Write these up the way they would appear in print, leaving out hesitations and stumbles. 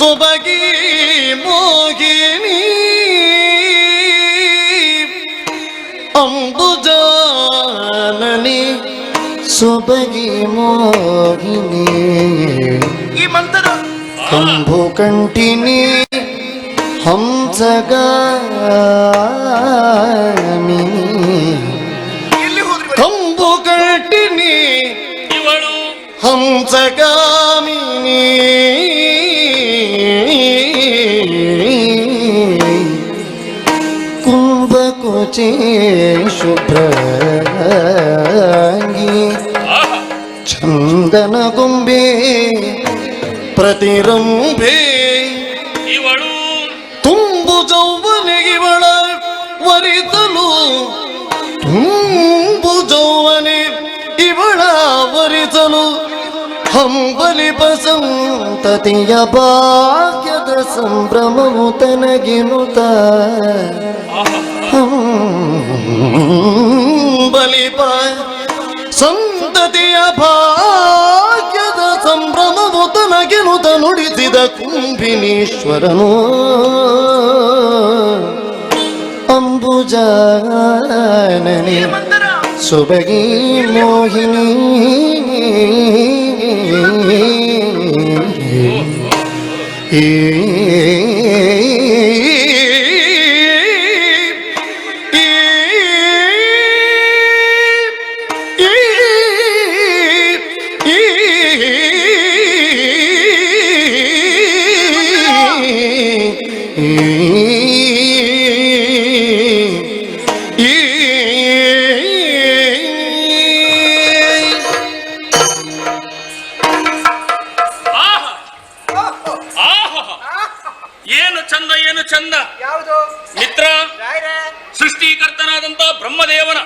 ಸೊಬಗಿ ಮೋಗಿನಿ ಅಂಬುಜಾನನಿ ಸೊಬಗಿ ಮೋಹಿನಿ ಈ ಮಂತ್ರ ಕಂಬು ಕಂಟಿನಿ ಹಂಸಗಾಮಿನಿ ಕಂಬು ಕಂಟಿನಿ ಇವಳು ಹಂಸಗಾಮಿನಿ ಕುಂಭಕುಚೆ ಶುಭ್ರಾಂಗಿ ಚಂದನ ಗೊಂಬೆ ಪ್ರತಿರಂಭೆ ಇವಳು ತುಂಬು ಜೌವನೆಗಿವಳ ವರಿಸಲು ತುಂಬು ಜೌವನೆ ಇವಳ ವರಿಸಲು ಹಂಬಲಿ ಸಂತತಿಯ ಭಾಗ್ಯದ ಸಂಭ್ರಮವು ತನಗಿನುತ ಹಂಬಲಿ ಸಂತತಿಯ ಭಾಗ್ಯದ ಸಂಭ್ರಮವು ತನಗಿನುತ ನುಡಿಸಿದ ಕುಂಭಿನೀಶ್ವರನು ಅಂಬುಜಾನನಿ ಸೊಬಗಿ ಮೋಹಿನಿ ಏನು ಚಂದ ಏನು ಚಂದ. ಯಾವುದು ಮಿತ್ರ ಸೃಷ್ಟಿಕರ್ತನಾದಂತ ಬ್ರಹ್ಮದೇವನ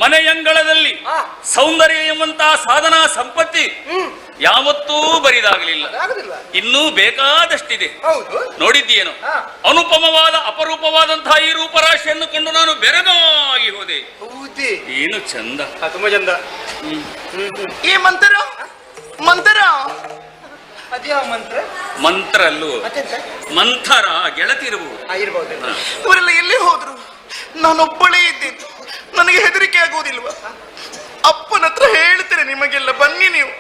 ಮನೆಯಂಗಳದಲ್ಲಿ ಸೌಂದರ್ಯ ಎಂಬಂತಹ ಸಾಧನಾ ಸಂಪತ್ತಿ ಯಾವತ್ತೂ ಬರಿದಾಗಲಿಲ್ಲ. ಇನ್ನೂ ಬೇಕಾದಷ್ಟಿದೆ. ನೋಡಿದ್ದೀಯೇನು? ಅನುಪಮವಾದ ಅಪರೂಪವಾದಂತಹ ಈ ರೂಪರಾಶಿಯನ್ನು ಕಂಡು ನಾನು ಬೆರಗಾಗಿ ಹೋದೆ. ಏನು ಚಂದ, ತುಂಬಾ ಚಂದ. ಈ ಮಂತ್ರ ಮಂತ್ರ ಅದ್ಯಾವ ಮಂತ್ರ? ಮಂತ್ರ ಅಲ್ಲೂ ಮಂಥರ ಗೆಳತಿರಬಹುದು. ಇವರೆಲ್ಲ ಎಲ್ಲಿ ಹೋದ್ರು? ನಾನೊಬ್ಬಳೇ ಇದ್ದಿದ್ದು. ನನಗೆ ಹೆದರಿಕೆ ಆಗುವುದಿಲ್ವ? ಅಪ್ಪನ ಹತ್ರ ಹೇಳ್ತೇನೆ ನಿಮಗೆಲ್ಲ, ಬನ್ನಿ ನೀವು.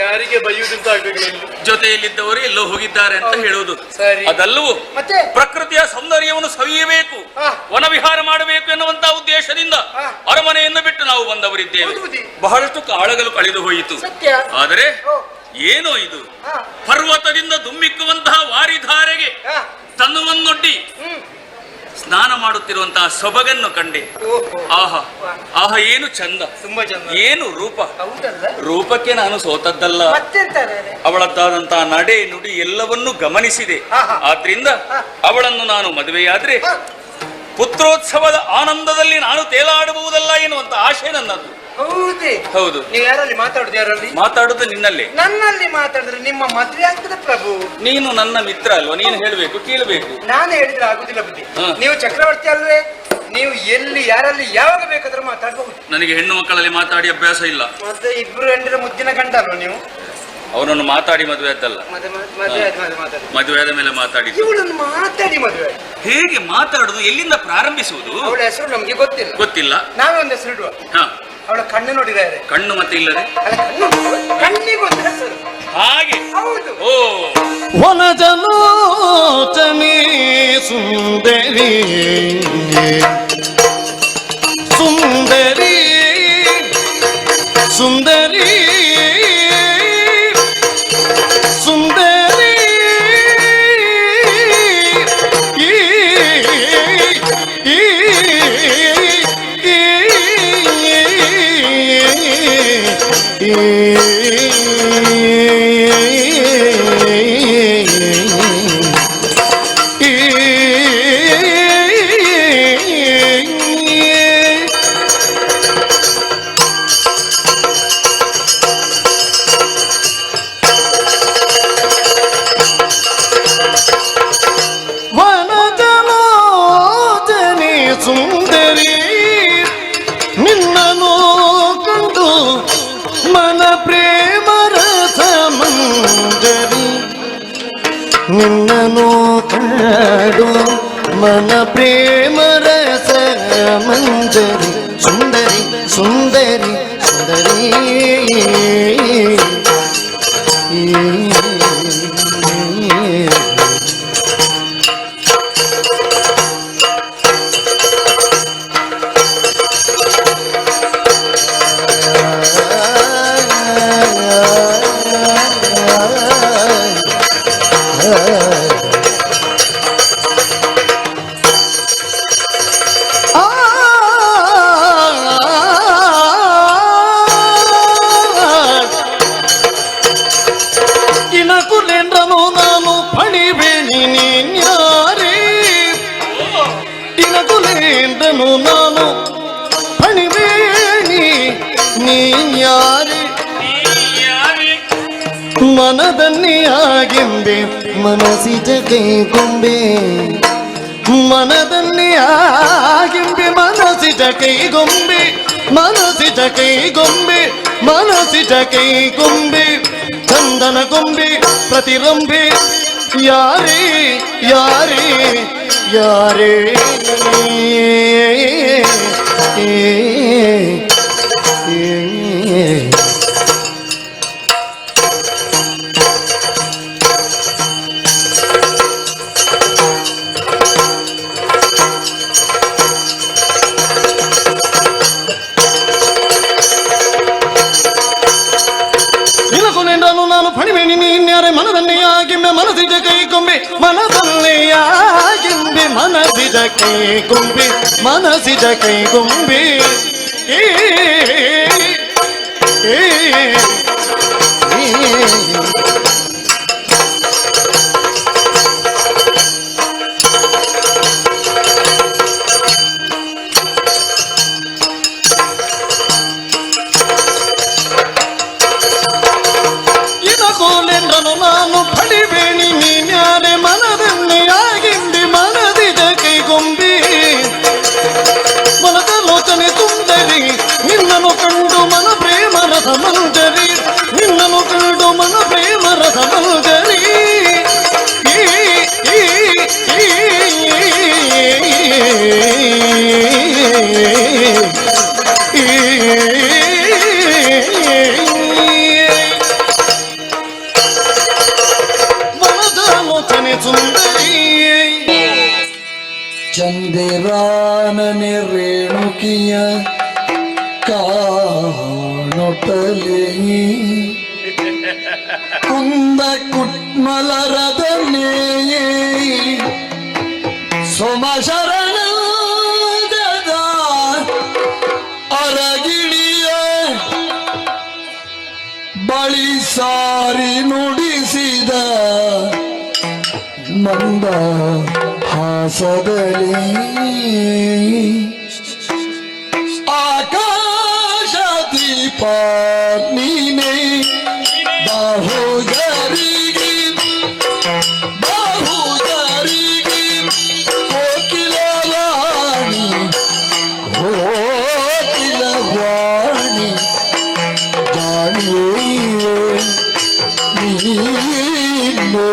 ಯಾರಿಗೆ ಬೈಯುವುದಂತ ಆಗ್ಬೇಕು. ಜೊತೆಯಲ್ಲಿದ್ದವರು ಎಲ್ಲೋ ಹೋಗಿದ್ದಾರೆ ಅಂತ ಹೇಳುವುದು ಅದಲ್ಲವೂ. ಪ್ರಕೃತಿಯ ಸೌಂದರ್ಯವನ್ನು ಸವಿಯಬೇಕು, ವನವಿಹಾರ ಮಾಡಬೇಕು ಎನ್ನುವಂತ ಉದ್ದೇಶದಿಂದ ಅರಮನೆಯನ್ನು ಬಿಟ್ಟು ನಾವು ಬಂದವರಿದ್ದೇವೆ. ಬಹಳಷ್ಟು ಕಾಳಗಲು ಕಳೆದು ಹೋಯಿತು. ಆದರೆ ಏನೋ ಇದು ಪರ್ವತದಿಂದ ದುಮ್ಮಿಕ್ಕುವಂತಹ ವಾರಿಧಾರೆಗೆ ತನ್ನವನ್ನೊಡ್ಡಿ ಸ್ನಾನ ಮಾಡುತ್ತಿರುವಂತಹ ಸೊಬಗನ್ನು ಕಂಡೆ. ಆಹಾ ಆಹಾ, ಏನು ಚಂದ, ಏನು ರೂಪ. ರೂಪಕ್ಕೆ ನಾನು ಸೋತದ್ದಲ್ಲ, ಅವಳದ್ದಾದಂತಹ ನಡೆ ನುಡಿ ಎಲ್ಲವನ್ನೂ ಗಮನಿಸಿದೆ. ಆದ್ರಿಂದ ಅವಳನ್ನು ನಾನು ಮದುವೆಯಾದ್ರೆ ಪುತ್ರೋತ್ಸವದ ಆನಂದದಲ್ಲಿ ನಾನು ತೇಲಾಡಬಹುದಲ್ಲ ಎನ್ನುವಂತ ಆಶೆ ನನ್ನದು. ಹೌದು. ನೀವು ಯಾರಲ್ಲಿ ಮಾತಾಡುದು? ಯಾರಲ್ಲಿ ಮಾತಾಡುದು? ನಿನ್ನಲ್ಲಿ. ನನ್ನಲ್ಲಿ ಮಾತಾಡಿದ್ರೆ ನಿಮ್ಮ ಮದುವೆ ಆಗ್ತದೆ ಪ್ರಭು. ನೀನು ನನ್ನ ಮಿತ್ರ ಅಲ್ವಾ, ನೀನು ಹೇಳ್ಬೇಕು, ಕೇಳಬೇಕು. ನಾನು ಹೇಳಿದ್ರೆ ಆಗುದಿಲ್ಲ ಬುದ್ಧಿ. ನೀವು ಚಕ್ರವರ್ತಿ ಅಲ್ವೇ? ನೀವು ಎಲ್ಲಿ ಯಾರಲ್ಲಿ ಯಾವಾಗ ಬೇಕಾದ್ರೂ ಮಾತಾಡಬಹುದು. ನನಗೆ ಹೆಣ್ಣು ಮಕ್ಕಳಲ್ಲಿ ಮಾತಾಡಿ ಅಭ್ಯಾಸ ಇಲ್ಲ. ಮತ್ತೆ ಇಬ್ರು ಹೆಂಡರ ಮುದ್ದಿನ ಗಂಡ ಅಲ್ವಾ ನೀವು? ಅವನನ್ನು ಮಾತಾಡಿ ಮದುವೆ ಆದ್ದಲ್ಲ, ಮದುವೆ ಆದ ಮೇಲೆ ಮಾತಾಡಿ. ಇವಳನ್ನು ಮಾತಾಡಿ ಮದುವೆ ಹೇಗೆ ಮಾತಾಡುದು? ಎಲ್ಲಿಂದ ಪ್ರಾರಂಭಿಸುವುದು? ಅವಳ ಹೆಸರು ನಮ್ಗೆ ಗೊತ್ತಿಲ್ಲ. ಗೊತ್ತಿಲ್ಲ. ನಾವೇ ಒಂದು ಹೆಸರು ಇಡುವ. ಅವಳ ಕಣ್ಣು ನೋಡಿದ್ದಾರೆ. ಕಣ್ಣು ಮತ್ತೆ ಇಲ್ಲದೆ ಕಣ್ಣಿಗೆ ಒಂದು ಹೆಸರು ಹಾಗೆ. ಹೌದು. ಓ ವನಜಲೋಚನೆ ಸುಂದರಿ ಸುಂದರಿ ಸುಂದರಿ ಸುಂದರಿ ಹಾಡು ಮನ ಪ್ರೇಮ ರಸ ಮಂಜರಿ ಸುಂದರಿ ಸುಂದರಿ ಸುಂದರಿ ಇನಕುಲೆಂದ್ರನು ನಾನು ಪಣಿಬೇಣಿ ನೀನ್ಯಾರೇ ಇನಕುಲೆಂದ್ರನು ನಾನು ಪಣಿಬೇಣಿ ನೀನ್ಯಾರೇ ಮನದನ್ನೇ ಆಗಿಂಬೆ ಮನಸ್ಸಿನ ಕೈಗೊಂಬೆ ಮನದನ್ನೇ ಆಗಿಂಬೆ ಮನಸ್ಸಿನ ಕೈಗೊಂಬೆ ಮನಸ್ಸಿನ ಕೈಗೊಂಬೆ ಮನಸ್ಸಿನ ಕೈಗೊಂಬೆ ಚಂದನ ಗೊಂಬೆ ಪ್ರತಿರಂಬೆ ಯಾರೇ ಯಾರೇ ಯಾರೇ ನಾನು ಪಣಿಬೇಣಿ ನೀನ್ಯಾರೆ ಮನದನ್ನೇ ಆಗಿಂಬೆ ಮನಸ್ಸಿದ ಕೈಗೊಂಬೆ ಮನದನ್ನೇ ಆಗಿಂಬೆ ಮನಸ್ಸಿದ ಕೈಗೊಂಬೆ ಮನಸ್ಸಿದ ಕೈಗೊಂಬೆ ಏ ಕೋಲೆಂದ್ರನು ನಾನು ಪಡಿಬೇಣಿ ನೀನ್ಯಾರೆ ಮನದನ್ನೇ ಆಗಿಂಬೆ ಮನದಿದ ಕೈಗೊಂಬೆ ಮನದ ಲೋಚನೆ ಸುಂದರಿ ನಿನ್ನನು ಕಂಡು ಮನ ಪ್ರೇಮ ರಸ ಮಂಜರಿ ನಿನ್ನನು ಕಂಡು ಮನ ಪ್ರೇಮ ರಸ ಮಂಜರಿ ಚಂದಿರಾನನೆ ರೇಣುಕಿಯ ಕಾಣೊಟಲೆ ಕುಂದ ಕುಟ್ಮಲರದನೆ ಸೋಮಶರಣದ ಅರಗಿಳಿಯ ಬಳಿ ಸಾರಿ ನುಡಿಸಿದ ಮಂದ ಹಾಸದಲ್ಲಿ ಆಕಾಶ ದೀಪ ನೀನೆ ಬಾಹುಗರಿಗೆ ಬಾಹುಗರಿಗೆ ಕೋಕಿಲವಾಣಿ ಕೋಕಿಲವಾಣಿ ಜಾಣಿಯೇ ನೀನು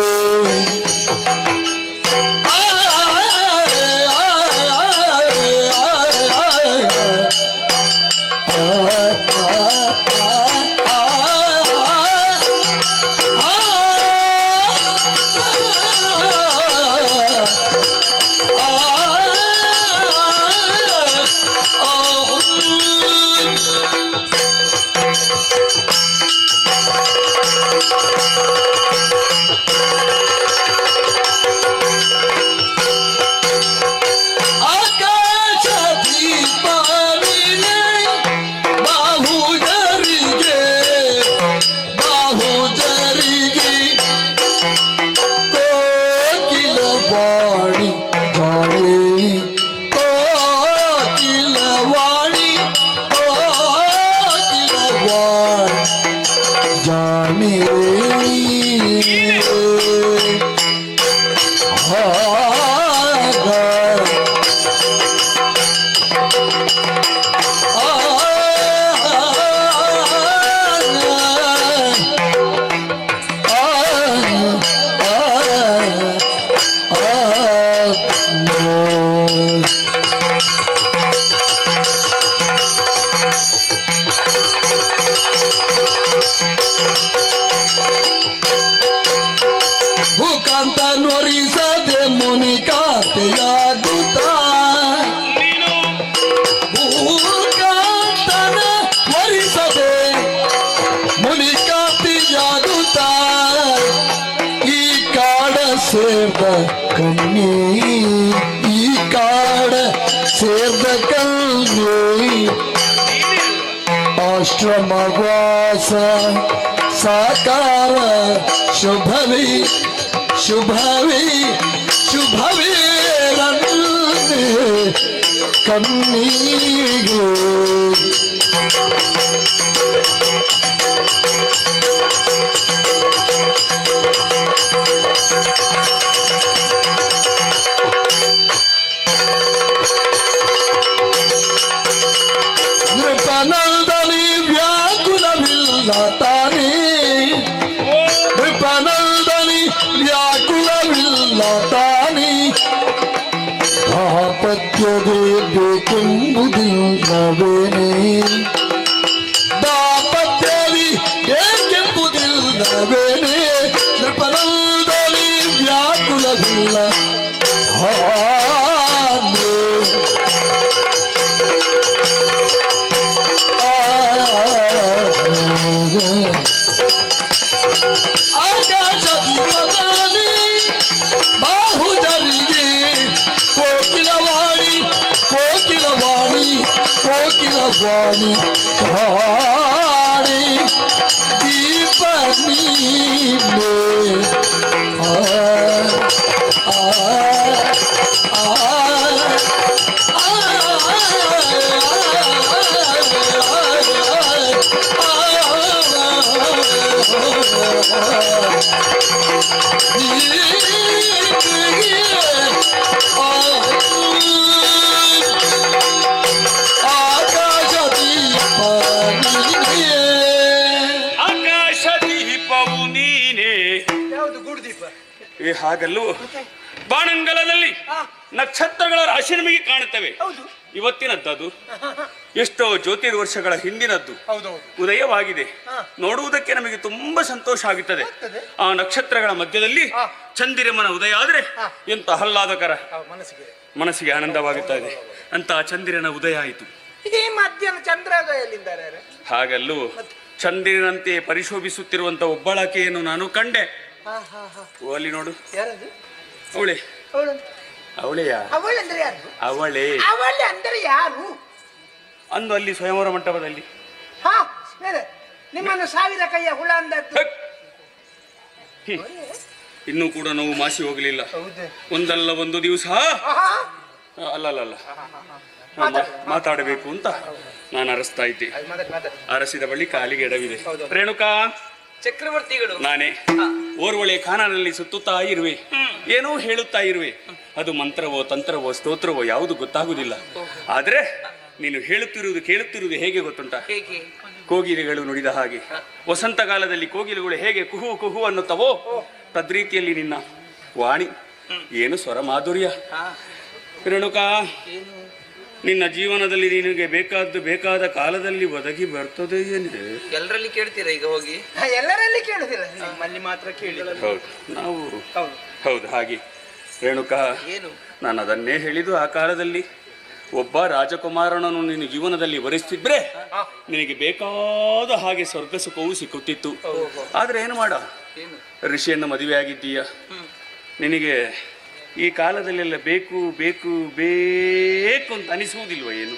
ಈ ಕಾಡ ಸೇರ್ದ ಕಲ್ವಿ ಆಶ್ರಮವಾಸ ಸಾಕಾರ ಶುಭವಿ ಶುಭವಿ ಶುಭವೇ ಕಣ್ಣಿಗೆ ನೃಪನಂದನಿ ವ್ಯಾಕುಲವಿಲ್ಲ ತಾನೇ ನೃಪನಂದನಿ ವ್ಯಾಕುಲವಿಲ್ಲ ತಾನೇ ದಾಪತ್ಯವೇ ಬೇಕೆಂಬುದಿಲ್ಲವೇನೇ ದಾಪತ್ಯವೇ ಏಕೆಂಬುದಿಲ್ಲವೇನೇ ನೃಪನಂದನಿ ವ್ಯಾಕುಲವಿಲ್ಲ ಆಕಾಶದಲ್ಲಿ ಬಾಹುಜರಿಗೆ ಕೋಕಿಲವಾಣಿ ಕೋಕಿಲವಾಣಿ ಕೋಕಿಲವಾಣಿ ಕಾಣಿ ದೀಪ ನೀನೆ ಆಕಾಶ ದೀಪವು ನೀನೇ. ಯಾವುದು ಗೂಡು ದೀಪ? ಹಾಗಲ್ಲೂ ಬಾಣಂಗಲದಲ್ಲಿ ನಕ್ಷತ್ರಗಳ ರಾಶಿ ನಮಗೆ ಕಾಣುತ್ತವೆ. ಹೌದು. ಇವತ್ತಿನದ್ದು ಎಷ್ಟೋ ಜ್ಯೋತಿರ್ವರ್ಷಗಳ ಹಿಂದಿನದ್ದು ಹೌದೌದು. ಉದಯವಾಗಿದೆ. ನೋಡುವುದಕ್ಕೆ ನಮಗೆ ತುಂಬಾ ಸಂತೋಷ ಆಗುತ್ತದೆ. ಆ ನಕ್ಷತ್ರಗಳ ಮಧ್ಯದಲ್ಲಿ ಚಂದಿರಮನ ಉದಯ ಆದ್ರೆ ಎಂತ ಆಹ್ಲಾದಕರ, ಮನಸ್ಸಿಗೆ ಆನಂದವಾಗುತ್ತದೆ. ಅಂತ ಚಂದಿರನ ಉದಯ ಆಯಿತು. ಈ ಮಧ್ಯಾಹ್ನ ಚಂದ್ರೋದಯಲ್ಲಿದ್ದಾರೆ. ಹಾಗಲ್ಲೂ ಚಂದಿರನಂತೆ ಪರಿಶೋಭಿಸುತ್ತಿರುವಂತ ಒಬ್ಬಳಾಕೆಯನ್ನು ನಾನು ಕಂಡೆ. ಅಲ್ಲಿ ನೋಡು, ಯಾರದು? ಅವಳೆ. ಅವಳೆಯ ಅವಳಂದ್ರೆ ಯಾರು? ಅವಳೇ. ಅವಳೆ ಅಂದ್ರೆ ಯಾರು? ಅಂದು ಅಲ್ಲಿ ಸ್ವಯಂವರ ಮಂಟಪದಲ್ಲಿ ನಿಮ್ಮನ್ನು ಸಾವಿರ ಕೈಯ ಹುಳ ಅಂದದ್ದು. ಇನ್ನೂ ಕೂಡ ನೋವು ಮಾಸಿ ಹೋಗಲಿಲ್ಲ. ಒಂದಲ್ಲ ಒಂದು ದಿವಸ ಅಲ್ಲ ಮಾತಾಡಬೇಕು ಅಂತ ನಾನು ಅರಸ್ತಾ ಇದ್ದೆ. ಅರಸಿದ ಬಳಿ ಕಾಲಿಗೆ ಎಡವಿದೆ. ರೇಣುಕಾ, ಚಕ್ರವರ್ತಿಗಳು ನಾನೇ ಓರ್ವಳೆ ಕಾನನಲ್ಲಿ ಸುತ್ತುತ್ತಾ ಇರುವೆ, ಏನೋ ಹೇಳುತ್ತಾ ಇರುವೆ. ಅದು ಮಂತ್ರವೋ ತಂತ್ರವೋ ಸ್ತೋತ್ರವೋ ಯಾವುದು ಗೊತ್ತಾಗುವುದಿಲ್ಲ. ಆದ್ರೆ ನೀನು ಕೇಳುತ್ತಿರುವುದು ಹೇಗೆ ಗೊತ್ತುಂಟ? ಹೇಗೆ? ಕೋಗಿಲೆಗಳು ನುಡಿದ ಹಾಗೆ. ವಸಂತಕಾಲದಲ್ಲಿ ಕೋಗಿಲೆಗಳು ಹೇಗೆ ಕುಹು ಕುಹು ಅನ್ನುತ್ತವೋ ತದ್ರೀತಿಯಲ್ಲಿ ನಿನ್ನ ವಾಣಿ ಏನು ಸ್ವರ ಮಾಧುರ್ಯ. ರೇಣುಕಾ, ನಿನ್ನ ಜೀವನದಲ್ಲಿ ನಿನಗೆ ಬೇಕಾದ ಕಾಲದಲ್ಲಿ ಒದಗಿ ಬರ್ತದೆ ಏನೇ? ಎಲ್ಲರಲ್ಲಿ ಕೇಳ್ತೀರಾ ಈಗ ಹೋಗಿ? ಎಲ್ಲರಲ್ಲಿ ಕೇಳುದಿಲ್ಲ, ನಿಮ್ಮಲ್ಲಿ ಮಾತ್ರ ಕೇಳಿ. ಹೌದು, ನಾವು ಹೌದು ಹಾಗೆ. ರೇಣುಕಾ, ಏನು? ನಾನು ಅದನ್ನೇ ಹೇಳಿದ್ದು. ಆ ಕಾಲದಲ್ಲಿ ಒಬ್ಬ ರಾಜಕುಮಾರನನ್ನು ನಿನ್ನ ಜೀವನದಲ್ಲಿ ವರಿಸ್ತಿದ್ರೆ ನಿನಗೆ ಬೇಕಾದ ಹಾಗೆ ಸ್ವರ್ಗ ಸುಖವೂ ಸಿಕ್ಕುತ್ತಿತ್ತು. ಆದ್ರೆ ಏನು ಮಾಡ, ಋಷಿಯನ್ನು ಮದುವೆ ಆಗಿದ್ದೀಯ. ನಿನಗೆ ಈ ಕಾಲದಲ್ಲೆಲ್ಲ ಬೇಕು ಬೇಕು ಬೇಕು ಅಂತ ಅನಿಸುವುದಿಲ್ವ ಏನು?